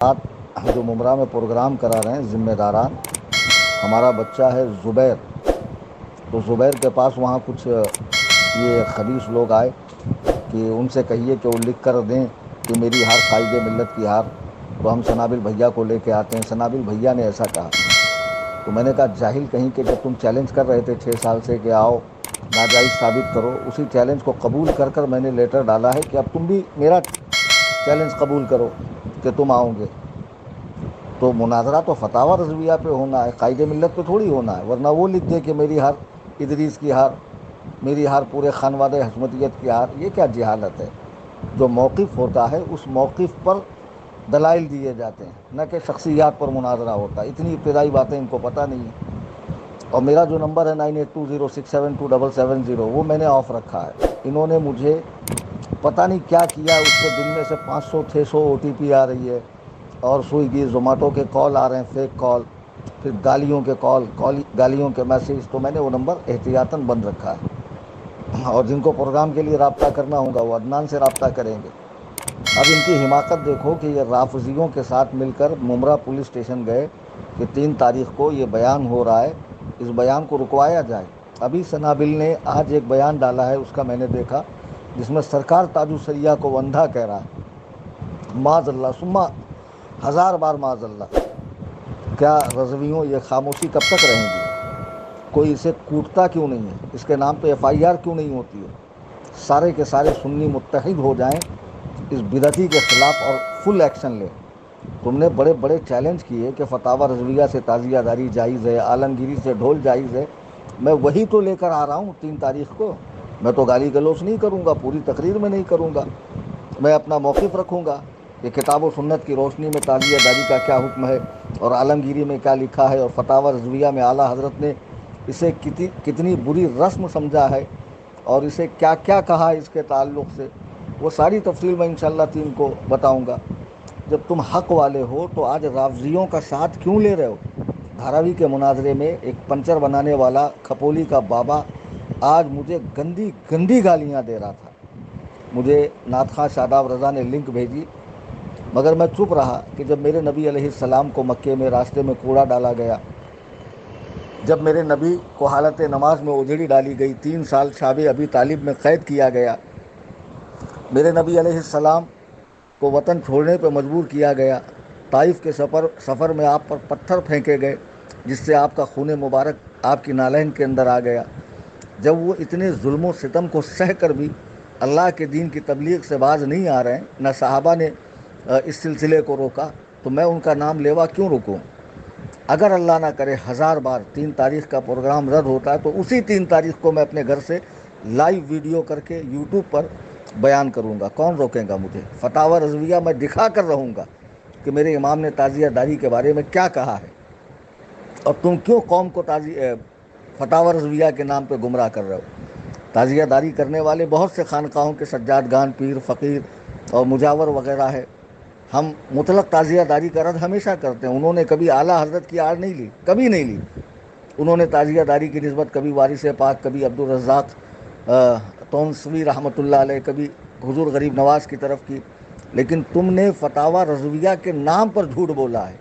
آج جو ممرا میں پروگرام کرا رہے ہیں ذمہ داران، ہمارا بچہ ہے زبیر، تو زبیر کے پاس وہاں کچھ یہ خبیث لوگ آئے کہ ان سے کہیے کہ وہ لکھ کر دیں کہ میری ہار قائد ملت کی ہار، تو ہم ثنابل بھیا کو لے کے آتے ہیں۔ ثنابل بھیا نے ایسا کہا تو میں نے کہا جاہل کہیں کہ جب تم چیلنج کر رہے تھے 6 سال سے کہ آؤ ناجائز ثابت کرو، اسی چیلنج کو قبول کر کر میں نے لیٹر ڈالا ہے کہ اب تم بھی میرا چیلنج قبول کرو کہ تم آؤ گے۔ تو مناظرہ تو فتاوی رضویہ پہ ہونا ہے، قائد ملت پہ تھوڑی ہونا ہے، ورنہ وہ لکھ دے کہ میری ہار ادریس کی ہار، میری ہار پورے خانوادہ حشمتیت کی ہار۔ یہ کیا جہالت ہے؟ جو موقف ہوتا ہے اس موقف پر دلائل دیے جاتے ہیں، نہ کہ شخصیات پر مناظرہ ہوتا ہے۔ اتنی ابتدائی باتیں ان کو پتہ نہیں ہیں۔ اور میرا جو نمبر ہے 9820672770 وہ میں نے آف رکھا ہے۔ انہوں نے مجھے پتہ نہیں کیا کیا، اس کے دن میں سے 500-600 OTP آ رہی ہے، اور سوئگی زومیٹو کے کال آ رہے ہیں، فیک کال، پھر گالیوں کے کال، گالیوں کے میسیج، تو میں نے وہ نمبر احتیاطاً بند رکھا ہے۔ اور جن کو پروگرام کے لیے رابطہ کرنا ہوگا وہ عدنان سے رابطہ کریں گے۔ اب ان کی حماقت دیکھو کہ یہ رافضیوں کے ساتھ مل کر ممرا پولیس اسٹیشن گئے کہ 3 تاریخ کو یہ بیان ہو رہا ہے، اس بیان کو رکوایا جائے۔ ابھی ثنابل نے آج ایک بیان ڈالا ہے، اس کا میں نے دیکھا، جس میں سرکار تاج الشریعہ کو اندھا کہہ رہا ہے۔ معاذ اللہ ثم ہزار بار معاذ اللہ۔ کیا رضویوں یہ خاموشی کب تک رہیں گی؟ کوئی اسے کوٹتا کیوں نہیں ہے؟ اس کے نام پہ FIR کیوں نہیں ہوتی ہے؟ سارے کے سارے سنی متحد ہو جائیں اس بدعتی کے خلاف اور فل ایکشن لیں۔ تم نے بڑے بڑے چیلنج کیے کہ فتاوی رضویہ سے تعزیہ داری جائز ہے، عالمگیری سے ڈھول جائز ہے، میں وہی تو لے کر آ رہا ہوں 3 تاریخ کو۔ میں تو گالی گلوچ نہیں کروں گا، پوری تقریر میں نہیں کروں گا، میں اپنا موقف رکھوں گا کہ کتاب و سنت کی روشنی میں تعزیہ داری کا کیا حکم ہے، اور عالمگیری میں کیا لکھا ہے، اور فتاوی رضویہ میں اعلیٰ حضرت نے اسے کتنی بری رسم سمجھا ہے، اور اسے کیا کیا کہا اس کے تعلق سے، وہ ساری تفصیل میں انشاءاللہ 3 کو بتاؤں گا۔ جب تم حق والے ہو تو آج رافضیوں کا ساتھ کیوں لے رہے ہو؟ دھاراوی کے مناظرے میں ایک پنچر بنانے والا کھپولی کا بابا آج مجھے گندی گندی گالیاں دے رہا تھا۔ مجھے نعت خواں شاداب رضا نے لنک بھیجی، مگر میں چپ رہا کہ جب میرے نبی علیہ السلام کو مکے میں راستے میں کوڑا ڈالا گیا، جب میرے نبی کو حالت نماز میں اجڑی ڈالی گئی، 3 سال شاب ابی طالب میں قید کیا گیا، میرے نبی علیہ السلام کو وطن چھوڑنے پہ مجبور کیا گیا، طائف کے سفر میں آپ پر پتھر پھینکے گئے جس سے آپ کا خون مبارک آپ کی نالین کے اندر آ گیا، جب وہ اتنے ظلم و ستم کو سہ کر بھی اللہ کے دین کی تبلیغ سے باز نہیں آ رہے ہیں، نہ صحابہ نے اس سلسلے کو روکا، تو میں ان کا نام لیوا کیوں رکوں؟ اگر اللہ نہ کرے 1000 بار 3 تاریخ کا پروگرام رد ہوتا ہے تو اسی 3 تاریخ کو میں اپنے گھر سے لائیو ویڈیو کر کے YouTube پر بیان کروں گا، کون روکے گا مجھے؟ فتاوی رضویہ میں دکھا کر رہوں گا کہ میرے امام نے تعزیہ داری کے بارے میں کیا کہا ہے، اور تم کیوں قوم کو فتاوی رضویہ کے نام پہ گمراہ کر رہے ہو؟ تعزیہ داری کرنے والے بہت سے خانقاہوں کے سجادگان، پیر، فقیر اور مجاور وغیرہ ہے، ہم مطلق تعزیہ داری کا رد ہمیشہ کرتے ہیں۔ انہوں نے کبھی اعلیٰ حضرت کی آڑ نہیں لی، کبھی نہیں لی۔ انہوں نے تعزیہ داری کی نسبت کبھی وارث پاک، کبھی عبدالرزاق تونسوی رحمۃ اللہ علیہ، کبھی حضور غریب نواز کی طرف کی، لیکن تم نے فتاوی رضویہ کے نام پر جھوٹ بولا ہے۔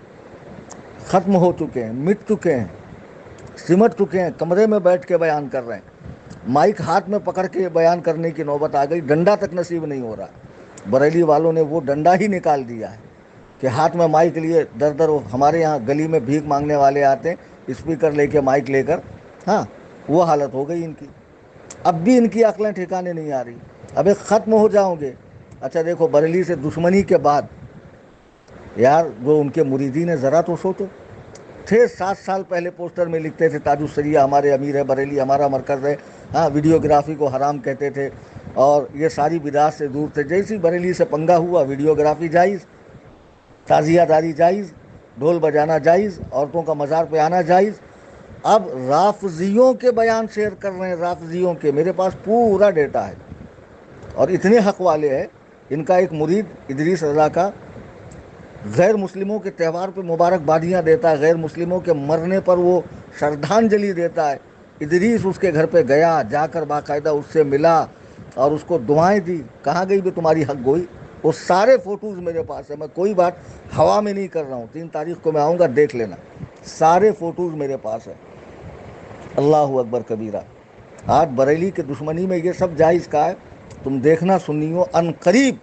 ختم ہو چکے ہیں، مٹ چکے ہیں، سمٹ چکے ہیں، کمرے میں بیٹھ کے بیان کر رہے ہیں، مائک ہاتھ میں پکڑ کے بیان کرنے کی نوبت آ گئی، ڈنڈا تک نصیب نہیں ہو رہا۔ بریلی والوں نے وہ ڈنڈا ہی نکال دیا ہے کہ ہاتھ میں مائک لیے در در، ہمارے یہاں گلی میں بھیک مانگنے والے آتے ہیں اسپیکر لے کے، مائک لے کر، ہاں وہ حالت ہو گئی ان کی۔ اب بھی ان کی عقلیں ٹھکانے نہیں آ رہی، اب ایک ختم ہو جاؤ گے۔ اچھا دیکھو، بریلی سے دشمنی کے بعد یار جو ان کے مریدین ہیں ذرا تو سوچو، تھے 7 سال پہلے پوسٹر میں لکھتے تھے تاج الشریعہ ہمارے امیر ہے، بریلی ہمارا مرکز ہے، ہاں ویڈیوگرافی کو حرام کہتے تھے، اور یہ ساری بدعات سے دور تھے۔ جیسی بریلی سے پنگا ہوا، ویڈیوگرافی جائز، تعزیہ داری جائز، ڈھول بجانا جائز، عورتوں کا مزار پہ آنا جائز۔ اب رافضیوں کے بیان شیئر کر رہے ہیں، رافضیوں کے، میرے پاس پورا ڈیٹا ہے، اور اتنے حق والے ہیں۔ ان کا ایک مرید ادریس رضا کا غیر مسلموں کے تہوار پہ مبارکبادیاں دیتا ہے، غیر مسلموں کے مرنے پر وہ شردھانجلی دیتا ہے۔ ادریس اس کے گھر پہ گیا، جا کر باقاعدہ اس سے ملا اور اس کو دعائیں دی۔ کہاں گئی بھی تمہاری حق گوئی؟ وہ سارے فوٹوز میرے پاس ہیں، میں کوئی بات ہوا میں نہیں کر رہا ہوں، 3 تاریخ کو میں آؤں گا، دیکھ لینا، سارے فوٹوز میرے پاس ہیں۔ اللہ اکبر کبیرہ۔ آج بریلی کے دشمنی میں یہ سب جائز کا ہے، تم دیکھنا سنیوں، ان قریب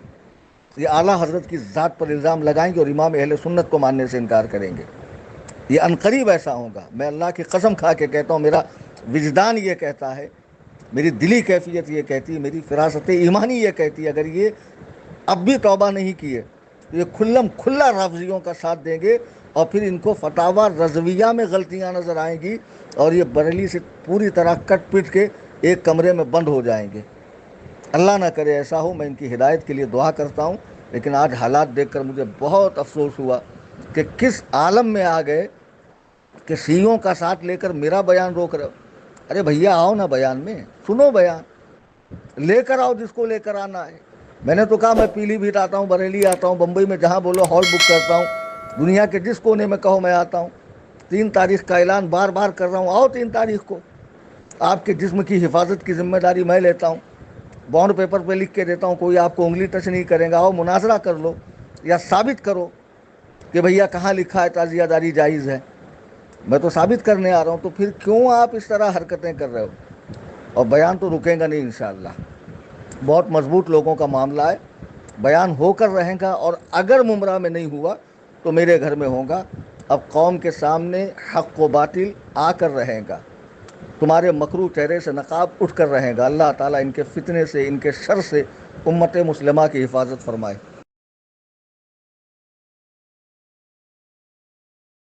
یہ اعلیٰ حضرت کی ذات پر الزام لگائیں گے اور امام اہل سنت کو ماننے سے انکار کریں گے، یہ ان قریب ایسا ہوگا۔ میں اللہ کی قسم کھا کے کہتا ہوں، میرا وجدان یہ کہتا ہے، میری دلی کیفیت یہ کہتی ہے، میری فراست ایمانی یہ کہتی ہے، اگر یہ اب بھی توبہ نہیں کیے تو یہ کھلم کھلا رافضیوں کا ساتھ دیں گے، اور پھر ان کو فتاوی رضویہ میں غلطیاں نظر آئیں گی، اور یہ بریلی سے پوری طرح کٹ پٹ کے ایک کمرے میں بند ہو جائیں گے۔ اللہ نہ کرے ایسا ہو، میں ان کی ہدایت کے لیے دعا کرتا ہوں، لیکن آج حالات دیکھ کر مجھے بہت افسوس ہوا کہ کس عالم میں آ گئے کہ شیعوں کا ساتھ لے کر میرا بیان روک رہے ہو۔ ارے بھیا آؤ نا بیان میں، سنو بیان، لے کر آؤ جس کو لے کر آنا ہے۔ میں نے تو کہا میں پیلی بھیت آتا ہوں، بریلی آتا ہوں، بمبئی میں جہاں بولو ہال بک کرتا ہوں، دنیا کے جس کونے میں کہو میں آتا ہوں۔ 3 تاریخ کا اعلان بار بار کر رہا ہوں، آؤ 3 تاریخ کو، آپ کے جسم کی حفاظت کی ذمہ داری میں لیتا ہوں، بانڈ پیپر پہ لکھ کے دیتا ہوں، کوئی آپ کو انگلی ٹچ نہیں کرے گا، آؤ مناظرہ کر لو، یا ثابت کرو کہ بھیا کہاں لکھا ہے تعزیہ داری جائز ہے۔ میں تو ثابت کرنے آ رہا ہوں، تو پھر کیوں آپ اس طرح حرکتیں کر رہے ہو؟ اور بیان تو رکے گا نہیں انشاءاللہ، بہت مضبوط لوگوں کا معاملہ ہے، بیان ہو کر رہے گا، اور اگر ممرہ میں نہیں ہوا تو میرے گھر میں ہوگا۔ اب قوم کے سامنے حق و باطل آ کر رہے گا، تمہارے مکروہ چہرے سے نقاب اٹھ کر رہے گا۔ اللہ تعالیٰ ان کے فتنے سے، ان کے شر سے امت مسلمہ کی حفاظت فرمائے۔